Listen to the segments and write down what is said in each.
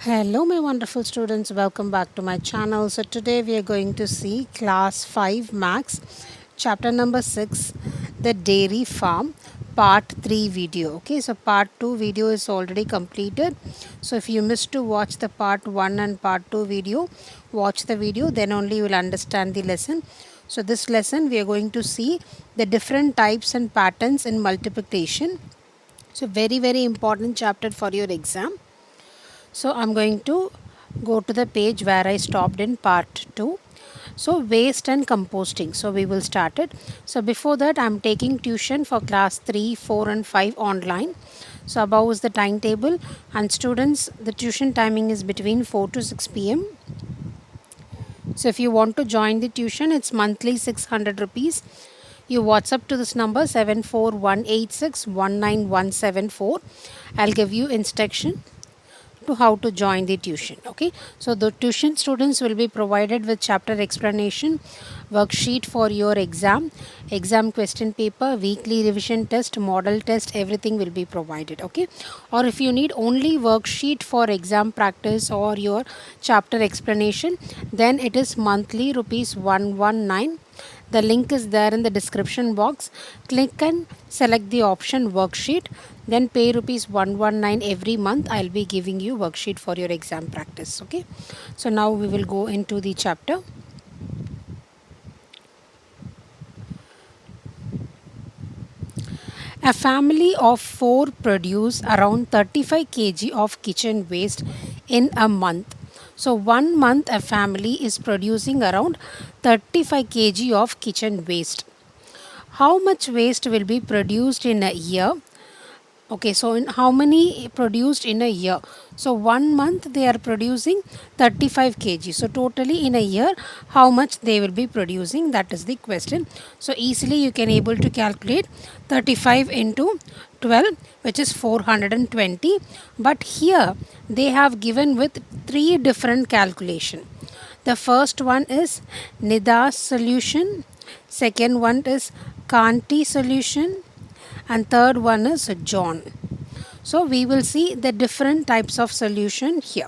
Hello, my wonderful students. Welcome back to my channel. So, today we are going to see class 5 Max, chapter number 6, the dairy farm, part 3 video. Okay, so part 2 video is already completed. So, if you missed to watch the part 1 and part 2 video, watch the video, then only you will understand the lesson. So, this lesson we are going to see the different types and patterns in multiplication. So, very important chapter for your exam. So I'm going to go to the page where I stopped in part 2. So waste and composting. So we will start it. So before that I'm taking tuition for class 3, 4 and 5 online. So above is the timetable, and students, the tuition timing is between 4 to 6 p.m. So if you want to join the tuition, it's monthly 600 rupees. You WhatsApp to this number 74186 19174. I'll give you instruction to how to join the tuition. Okay, so the tuition students will be provided with chapter explanation, worksheet for your exam question paper, weekly revision test, model test, everything will be provided. Okay, or if you need only worksheet for exam practice or your chapter explanation, then it is monthly rupees 119. The link is there in the description box. Click and select the option worksheet. Then pay rupees 119 every month. I'll be giving you worksheet for your exam practice. Okay. So now we will go into the chapter. A family of 4 produce around 35 kg of kitchen waste in a month. So 1 month a family is producing around 35 kg of kitchen waste. How much waste will be produced in a year? Okay, so in how many produced in a year? So 1 month they are producing 35 kg. So totally in a year, how much they will be producing? That is the question. So easily you can able to calculate 35 into 12, which is 420. But here they have given with 3 different calculation. The first one is Nida's solution. Second one is Kanti solution, and third one is John. So we will see the different types of solution here.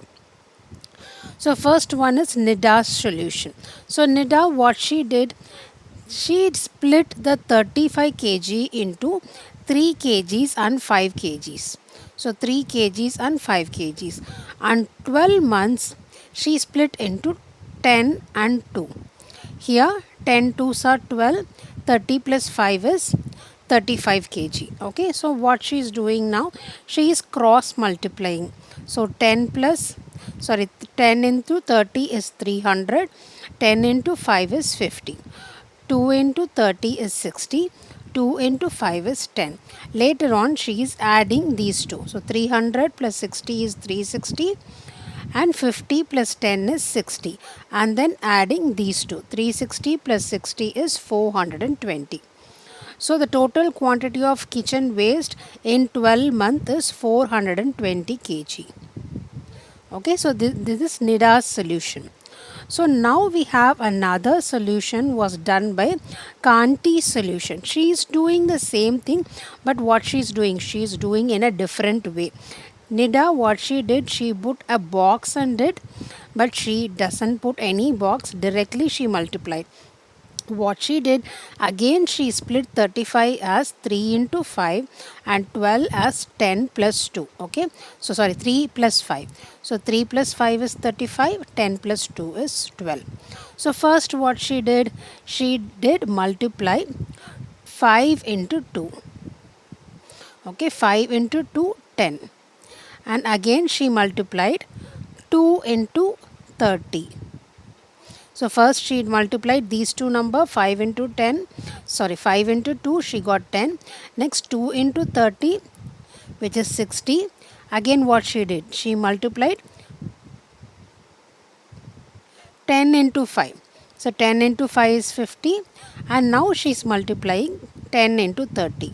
So first one is Nida's solution. So Nida, what she did, she split the 35 kg into 3 kgs and 5 kgs. So 3 kgs and 5 kgs. And 12 months she split into 10 and 2. Here 10 2s are 12, 30 plus 5 is 35 kg. Okay, so what she is doing now, she is cross multiplying. So 10 into 30 is 300, 10 into 5 is 50, 2 into 30 is 60, 2 into 5 is 10. Later on she is adding these two. So 300 plus 60 is 360 and 50 plus 10 is 60, and then adding these two. 360 plus 60 is 420. So the total quantity of kitchen waste in 12 months is 420 kg. Okay, so this is Nida's solution. So now we have another solution was done by Kanti's solution. She is doing the same thing, but what she is doing in a different way. Nida, what she did, she put a box and did, but she doesn't put any box, directly she multiplied. What she did, again she split 35 as 3 into 5 and 12 as 10 plus 2. Okay, so sorry, 3 plus 5. So 3 plus 5 is 35, 10 plus 2 is 12. So first what she did multiply 5 into 2. Okay, 5 into 2, 10. And again she multiplied 2 into 30. So first she multiplied these two number, 5 into 10, 5 into 2, she got 10. Next 2 into 30, which is 60. Again what she did, she multiplied 10 into 5. So 10 into 5 is 50, and now she is multiplying 10 into 30,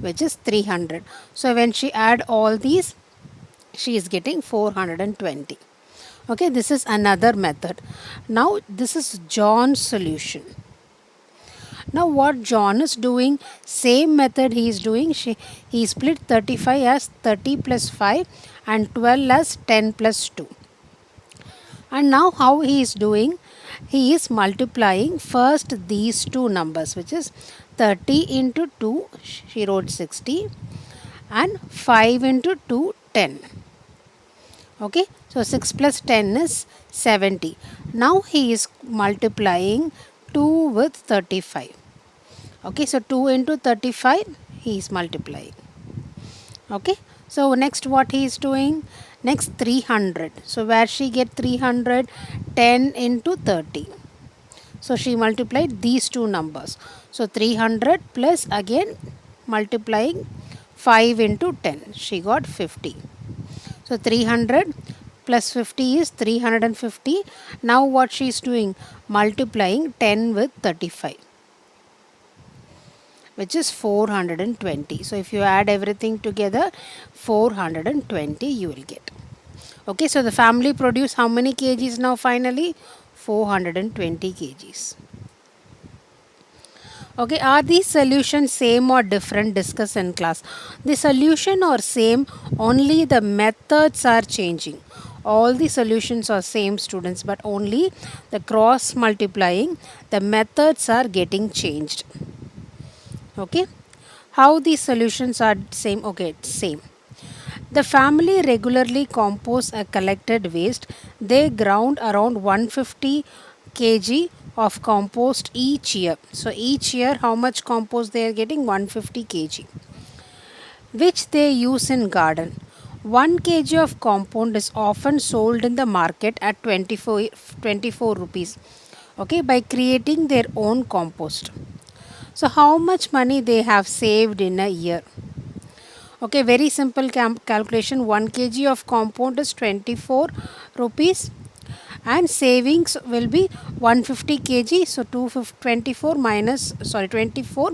which is 300. So when she add all these, she is getting 420. Okay, this is another method. Now this is John's solution. Now what John is doing, same method he is doing. He split 35 as 30 plus 5 and 12 as 10 plus 2. And now how he is doing? He is multiplying first these two numbers, which is 30 into 2, she wrote 60, and 5 into 2, 10. Okay, so 6 plus 10 is 70. Now he is multiplying 2 with 35. Okay, so 2 into 35 he is multiplying. Okay, so next what he is doing? Next 300. So where she get 300? 10 into 30. So she multiplied these two numbers. So 300 plus again multiplying 5 into 10. She got 50. So 300 plus 50 is 350. Now what she is doing? Multiplying 10 with 35, which is 420. So if you add everything together, 420 you will get. Okay, so the family produce how many kgs now finally? 420 kgs. Okay, are these solutions same or different? Discuss in class. The solution are same, only the methods are changing. All the solutions are same, students, but only the cross multiplying, the methods are getting changed. Okay, how these solutions are same? Okay, same. The family regularly composts a collected waste. They ground around 150 kg of compost each year. So each year how much compost they are getting? 150 kg, which they use in garden. 1 kg of compound is often sold in the market at 24 rupees. Okay, by creating their own compost. So how much money they have saved in a year? Okay, very simple calculation. 1 kg of compound is 24 rupees and savings will be 150 kg. So 24 minus, sorry, 24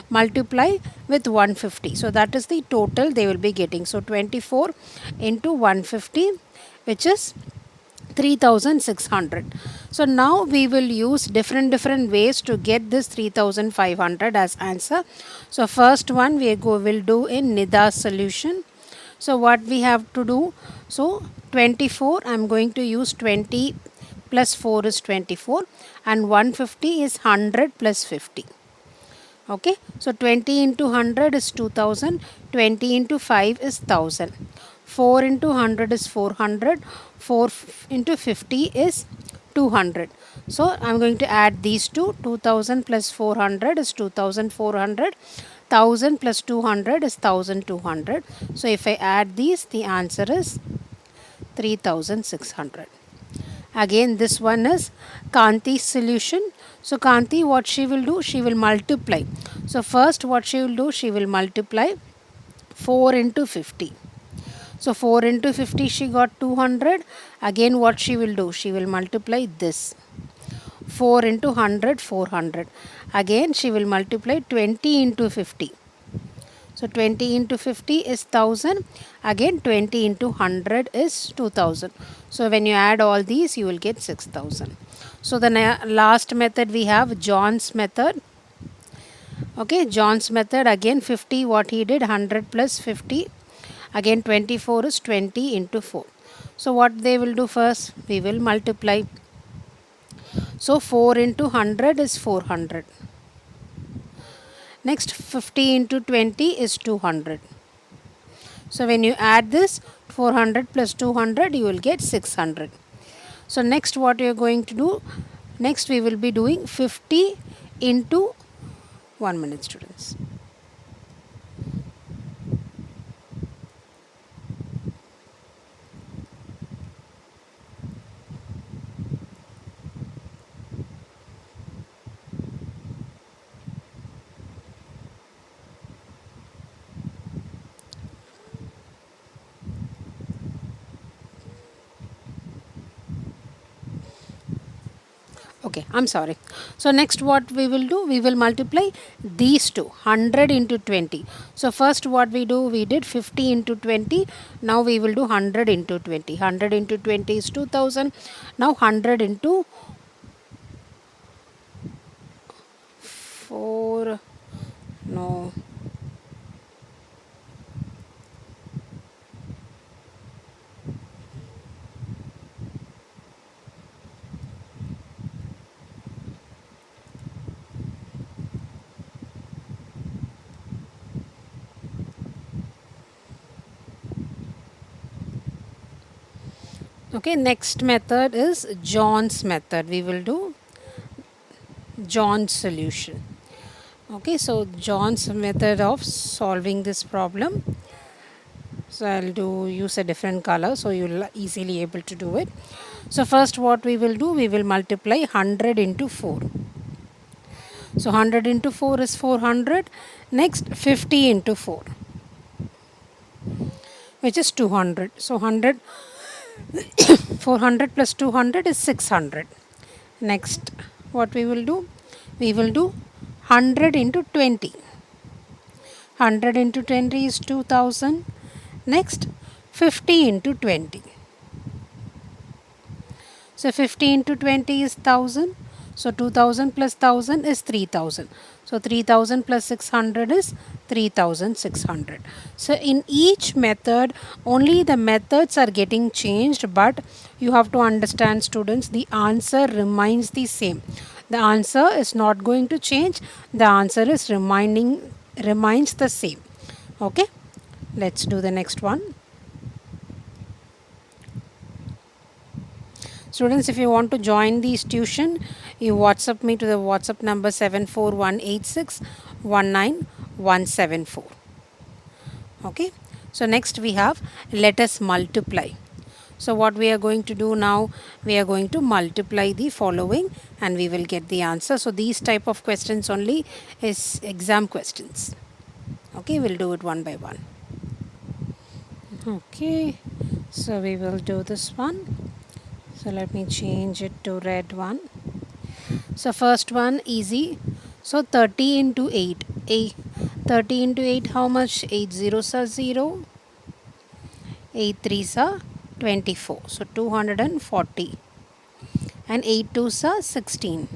multiply with 150. So that is the total they will be getting. So 24 into 150, which is 3600. So now we will use different ways to get this 3500 as answer. So first one will do in Nida's solution. So what we have to do? So 24, I am going to use 20 plus 4 is 24 and 150 is 100 plus 50. Okay, so 20 into 100 is 2000, 20 into 5 is 1000, 4 into 100 is 400, 4 into 50 is 200. So I am going to add these two. 2000 plus 400 is 2400, 1000 plus 200 is 1200. So if I add these, the answer is 3600. Again, this one is Kanti's solution. So Kanti, what she will do? She will multiply. So first what she will do? She will multiply 4 into 50. So 4 into 50 she got 200. Again what she will do? She will multiply this. 4 into 100, 400. Again she will multiply 20 into 50. So 20 into 50 is 1000. Again 20 into 100 is 2000. So when you add all these, you will get 6000. So the last method we have John's method. Okay, John's method, again 50, what he did, 100 plus 50. Again 24 is 20 into 4. So what they will do first? We will multiply. So 4 into 100 is 400. Next 50 into 20 is 200. So when you add this 400 plus 200, you will get 600. So next what you are going to do? Next we will be doing 50 into 1 minute, students. Okay, I'm sorry. So next what we will do? We will multiply these two, 100 into 20. So first what we do? We did 50 into 20. Now we will do 100 into 20. 100 into 20 is 2000. Now 100 into 4. No. Okay, next method is John's method. We will do John's solution. Okay, so John's method of solving this problem. So I'll do use a different color so you'll easily able to do it. So first what we will do, we will multiply 100 into 4. So 100 into 4 is 400. Next 50 into 4, which is 200. So 100 400 plus 200 is 600. Next what we will do, we will do 100 into 20. 100 into 20 is 2000. Next 50 into 20. So 50 into 20 is 1000. So 2000 plus 1000 is 3000. So 3000 plus 600 is 3600. So in each method, only the methods are getting changed, but you have to understand, students, the answer remains the same. The answer is not going to change. The answer is remains the same. Okay, let's do the next one. Students, if you want to join these tuition, you WhatsApp me to the WhatsApp number 74186197174. Okay. So next we have let us multiply. So what we are going to do now, we are going to multiply the following and we will get the answer. So these type of questions only is exam questions. Okay, we'll do it one by one. Okay, so we will do this one. So let me change it to red one. So first one easy. So 30 into 8. 30 into 8 how much? 8 zeros are 0. 8 threes are 24. So 240. And 8 twos are 16.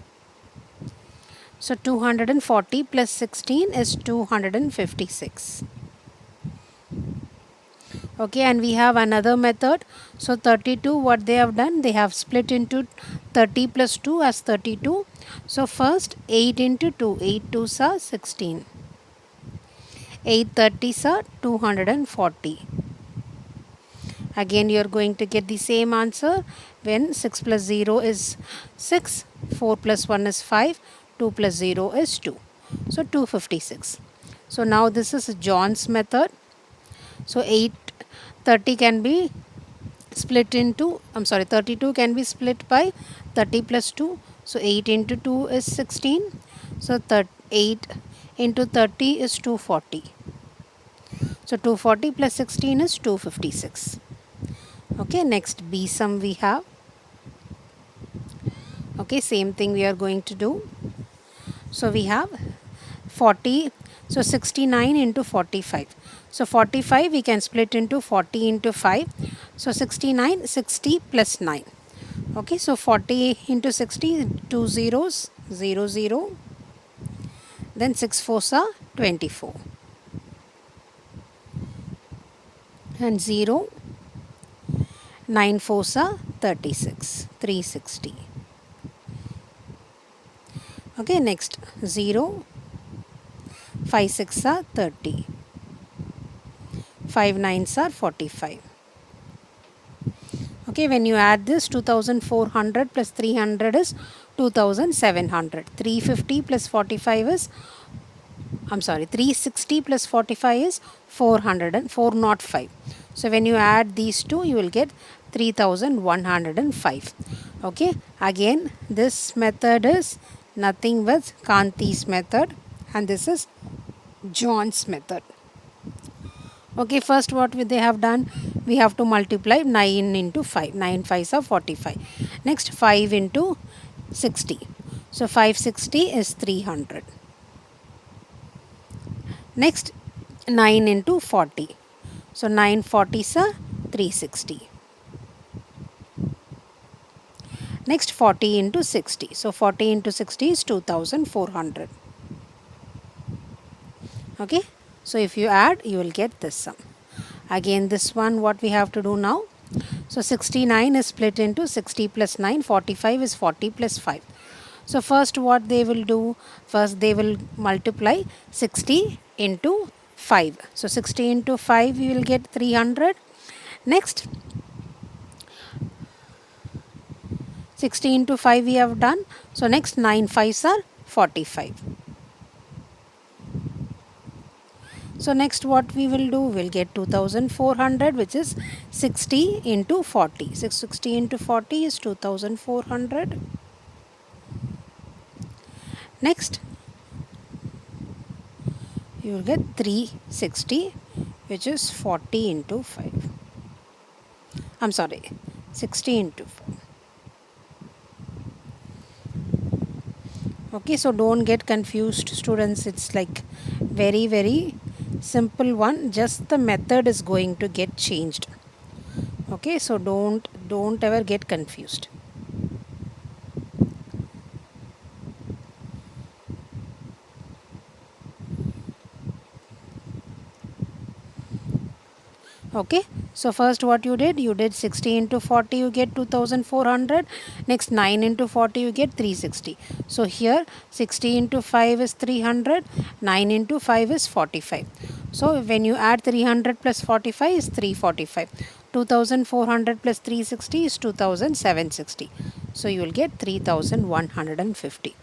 So 240 plus 16 is 256. Okay, and we have another method. So 32, what they have done, they have split into 30 plus 2 as 32. So first 8 into 2, 8 twos are 16. 8 30s are 240. Again you are going to get the same answer when 6 plus 0 is 6, 4 plus 1 is 5, 2 plus 0 is 2. So 256. So now this is John's method. So 30 can be split into, 32 can be split by 30 plus 2. So 8 into 2 is 16. So 8 into 30 is 240. So 240 plus 16 is 256. Okay, next B sum we have. Okay, same thing we are going to do. So we have 40, so 69 into 45. So 45 we can split into 40 into 5. So 69, 60 plus 9. Okay, so 40 into 60, 2 zeros, 0, 0. Then 6 fours are 24. And 0, 9 fours are 36, 360. Okay, next 0, 5 6 are 30. 5 9s are 45. Okay, when you add this, 2400 plus 300 is 2700. 350 plus 45 is, 360 plus 45 is 405. So when you add these two, you will get 3105. Okay, again this method is nothing but Kanti's method and this is John's method. Okay, first what they have done, we have to multiply 9 into 5. 9 5s are 45. Next 5 into 60. So 560 is 300. Next 9 into 40. So 9 40s are 360. Next 40 into 60. So 40 into 60 is 2400. Okay, so if you add, you will get this sum. Again, this one, what we have to do now? So 69 is split into 60 plus 9, 45 is 40 plus 5. So first what they will do, first they will multiply 60 into 5. So 60 into 5 you will get 300. Next 60 into 5 we have done. So next 9 5s are 45. So next what we will do, we'll get 2400, which is 60 into 40. 660 into 40 is 2400. Next you will get 360, which is 40 into 5. I'm sorry, 60 into 5. Okay, so don't get confused, students. It's like very simple one. Just the method is going to get changed. Okay, so don't ever get confused. Okay, so first what you did 60 into 40, you get 2400. Next 9 into 40, you get 360. So here 60 into 5 is 300, 9 into 5 is 45. So when you add 300 plus 45 is 345. 2400 plus 360 is 2760. So you will get 3150.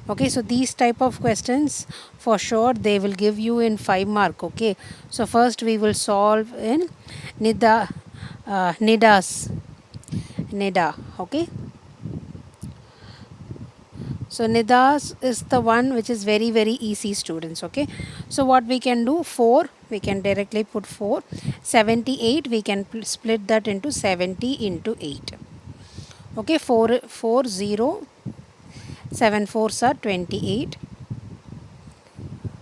Okay, so these type of questions for sure they will give you in 5 mark. Okay, so first we will solve in nidas nida. Okay, so nidas is the one which is very easy, students. Okay, so what we can do, 4 we can directly put 4. 78 we can split that into 70 into 8. Okay, 4 7 fours are 28,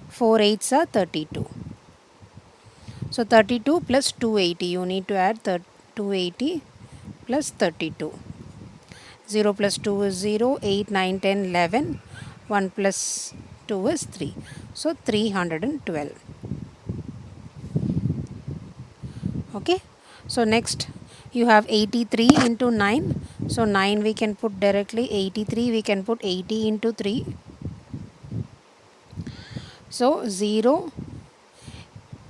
4 eights are 32. So 32 plus 280, you need to add 280 plus 32. 0 plus 2 is 0, 8, 9, 10, 11. 1 plus 2 is 3. So 312. Okay. So next you have 83 into 9. So 9 we can put directly, 83 we can put 80 into 3. So 0,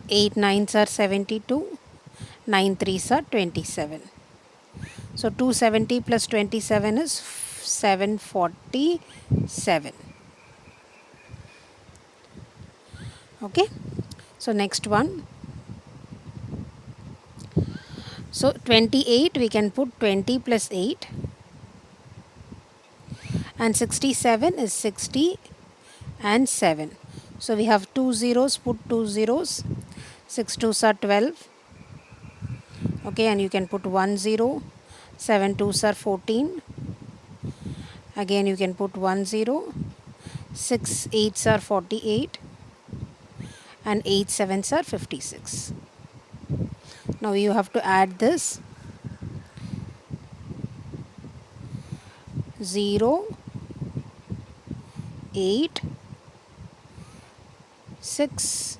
8 nines are 72, 9 threes are 27. So 270 plus 27 is 747. Okay. So next one. So 28 we can put 20 plus 8. And 67 is 60 and 7. So we have 2 zeros, put 2 zeros. 6 twos are 12. Okay, and you can put 1 0. 7 twos are 14. Again you can put 1 0. 6 eights are 48. And 8 sevens are 56. Now you have to add this 0, 8, 6,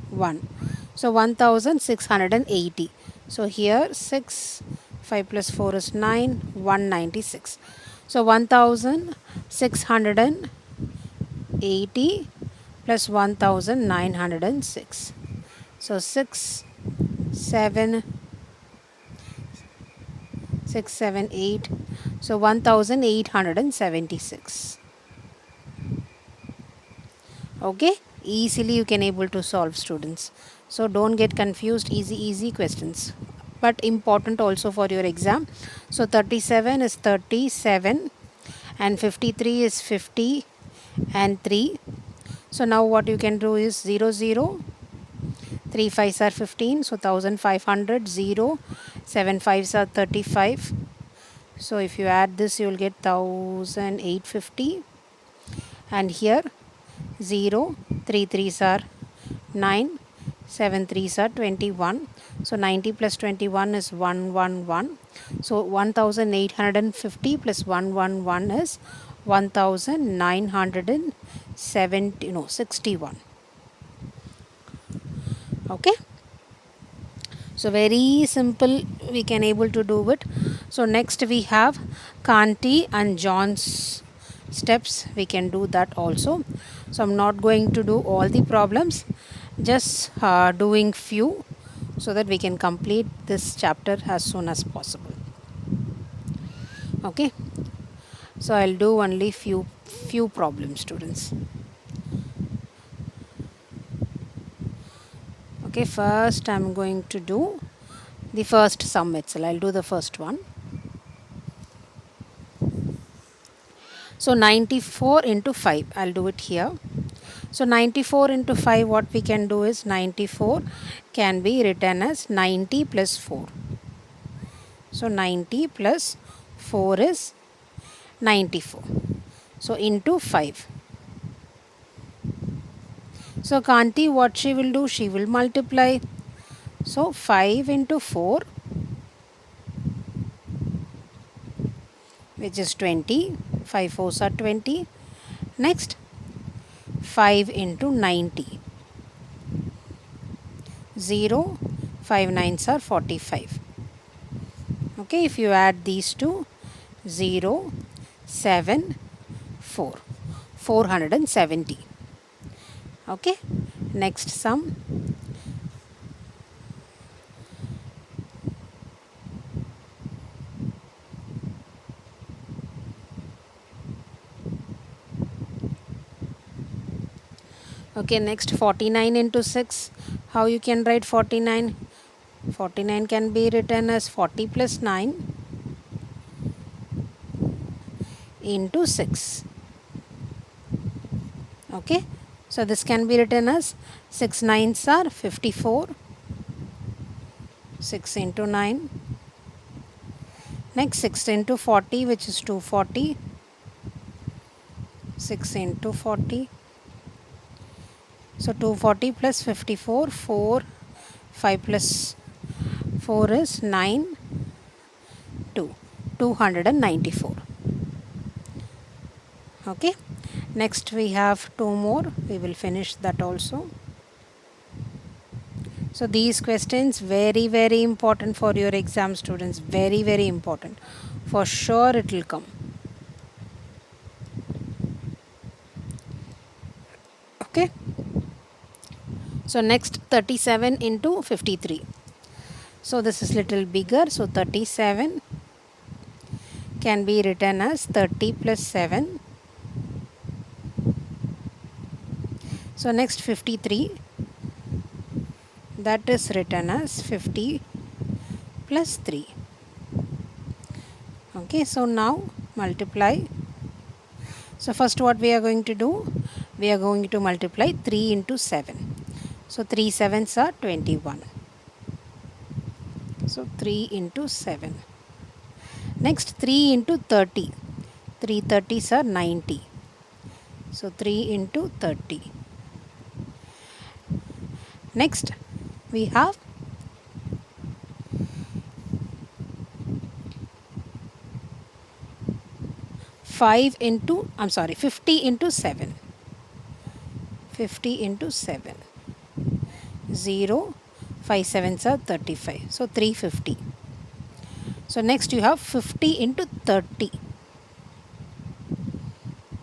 1. So 1680. So here 6, 5 plus 4 is 9, 196. So 1680 plus 1906. So 6, 7, 6, 7, 8. So 1876. Okay, easily you can able to solve, students. So don't get confused, easy questions, but important also for your exam. So 37 is 37 and 53 is 50 and 3. So now what you can do is 0 0, 3 5s are 15, so 1500. 0, 7 5s are 35. So if you add this you will get 1850. And here 0, 3 3s are 9, 7 3s are 21. So 90 plus 21 is 111. So 1850 plus 111 is 1970, no, 61. Okay, so very simple, we can able to do it. So next we have Kanti and John's steps, we can do that also. So I'm not going to do all the problems, just doing few, so that we can complete this chapter as soon as possible. Okay, so I'll do only few problems, students. Okay, first I'm going to do the first sum itself. I'll do the first one. So 94 into 5, I'll do it here. So 94 into 5, what we can do is 94 can be written as 90 plus 4. So 90 plus 4 is 94. So into 5. So Kanti, what she will do? She will multiply. So 5 into 4, which is 20. 5 fours are 20. Next, 5 into 90. 0. 5 nines are 45. Okay, if you add these two, 0, 7, 4. 470. Okay, next sum. Okay, next 49 into 6. How you can write 49? 49 can be written as 40 plus 9 into 6. Okay, so this can be written as 6 nines are 54. 6 into 9. Next 6 into 40, which is 240. 6 into 40. So 240 plus 54, 4. 5 plus 4 is 9. 2. 294. Okay, next we have two more, we will finish that also. So these questions very important for your exam, students, very important, for sure it will come. Okay, so next 37 into 53. So this is little bigger, so 37 can be written as 30 plus 7. So next 53, that is written as 50 plus 3. Okay, so now multiply. So first what we are going to do? We are going to multiply 3 into 7. So 3 sevens are 21. So 3 into 7. Next 3 into 30. 3 30s are 90. So 3 into 30. Next we have 50 into 7. 50 into 7. 0. 5 sevens are 35. So 350. So next you have 50 into 30.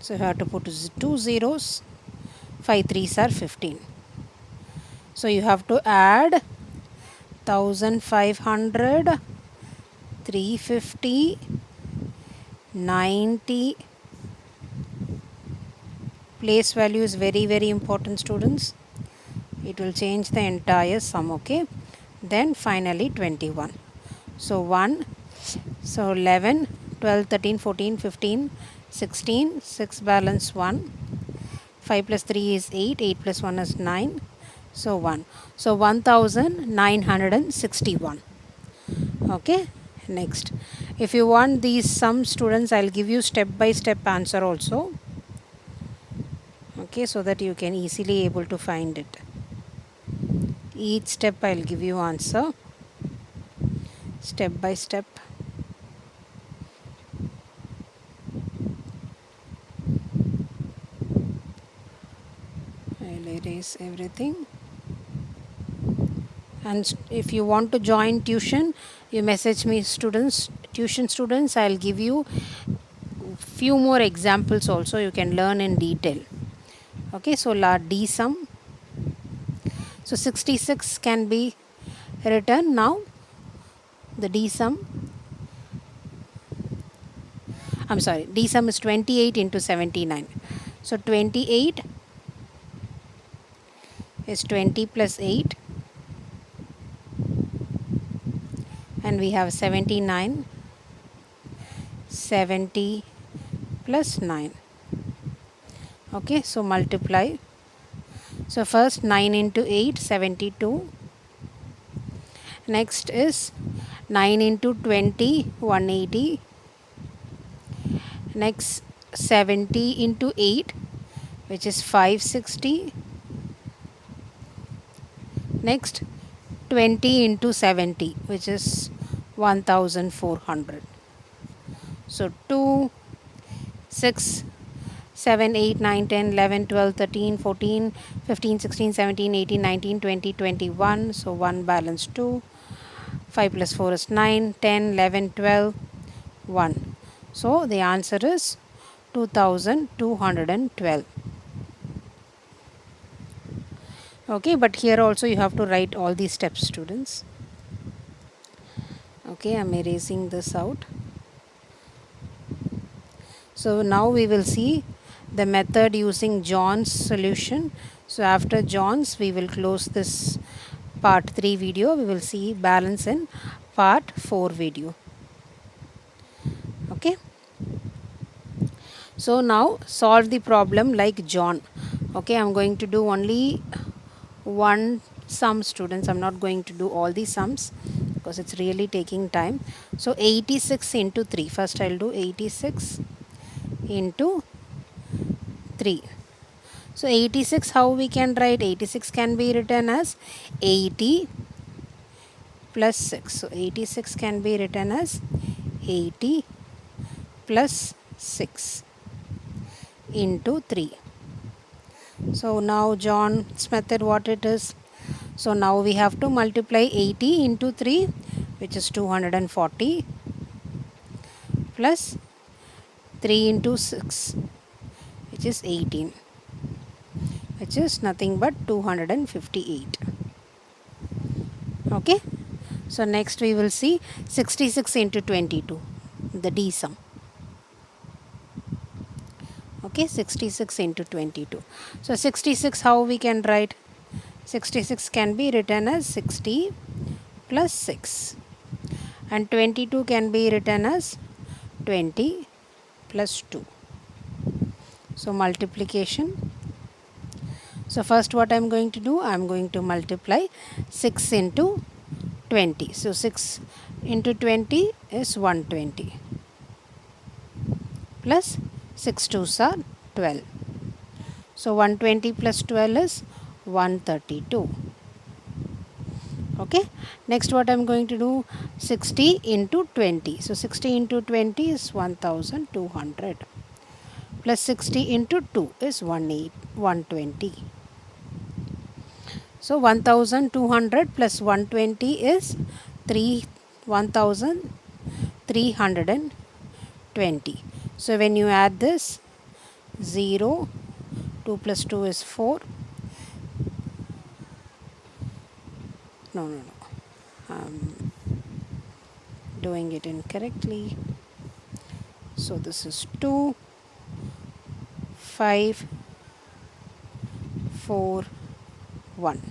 So you have to put 2 zeros. 5 threes are 15. So you have to add 1500, 350, 90. Place value is very important, students. It will change the entire sum. Okay, then finally 21. So 1, so 11, 12, 13, 14, 15, 16, 6 balance 1. 5 plus 3 is 8, 8 plus 1 is 9. So 1. So 1961. Okay, next. If you want these sum, students, I'll give you step by step answer also. Okay, so that you can easily able to find it. Each step I'll give you answer. Step by step. I'll erase everything. And if you want to join tuition, you message me, tuition students. I'll give you few more examples also, you can learn in detail. Okay, so la d sum. So 66 can be written now. The d sum, I'm sorry, d sum is 28 into 79. So 28 is 20 plus 8, and we have 79, 70 plus 9. Okay, so multiply. So first 9 into 8, 72. Next is 9 into 20, 180. Next 70 into 8, which is 560. Next 20 into 70, which is 1400. So 2, 6, 7, 8, 9, 10, 11, 12, 13, 14, 15, 16, 17, 18, 19, 20, 21. So 1 balance 2. 5 plus 4 is 9, 10, 11, 12, 1. So the answer is 2212. Okay, but here also you have to write all these steps, students. Okay, I'm erasing this out. So now we will see the method using John's solution. So after John's, we will close this part 3 video. We will see balance in part 4 video. Okay. So now solve the problem like John. Okay, I'm going to do only one sum, students. I'm not going to do all the sums because it's really taking time. So 86 into 3. First I'll do 86 into 3. So 86, how we can write? 86 can be written as 80 plus 6. So 86 can be written as 80 plus 6 into 3. So now John's method, what it is? So now we have to multiply 80 into 3, which is 240, plus 3 into 6, which is 18, which is nothing but 258. Okay. So next we will see 66 into 22, the D sum. Okay, 66 into 22. So 66, how we can write? 66 can be written as 60 plus 6. And 22 can be written as 20 plus 2. So multiplication. So first what I am going to do? I am going to multiply 6 into 20. So 6 into 20 is 120. Plus 6 2s are 12. So 120 plus 12 is 132. Okay. Next what I am going to do? 60 into 20. So 60 into 20 is 1200. Plus 60 into 2 is 120. So 1200 plus 120 is 1320. So when you add this, 0, 2 plus 2 is 4. No. I'm doing it incorrectly. So this is 2, 5, 4, 1.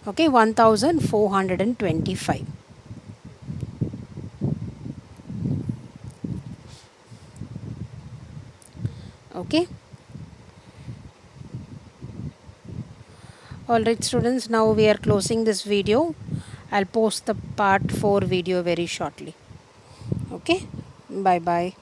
Okay, 1425. Okay. Alright students, now we are closing this video. I'll post the part 4 video very shortly. Okay, bye bye.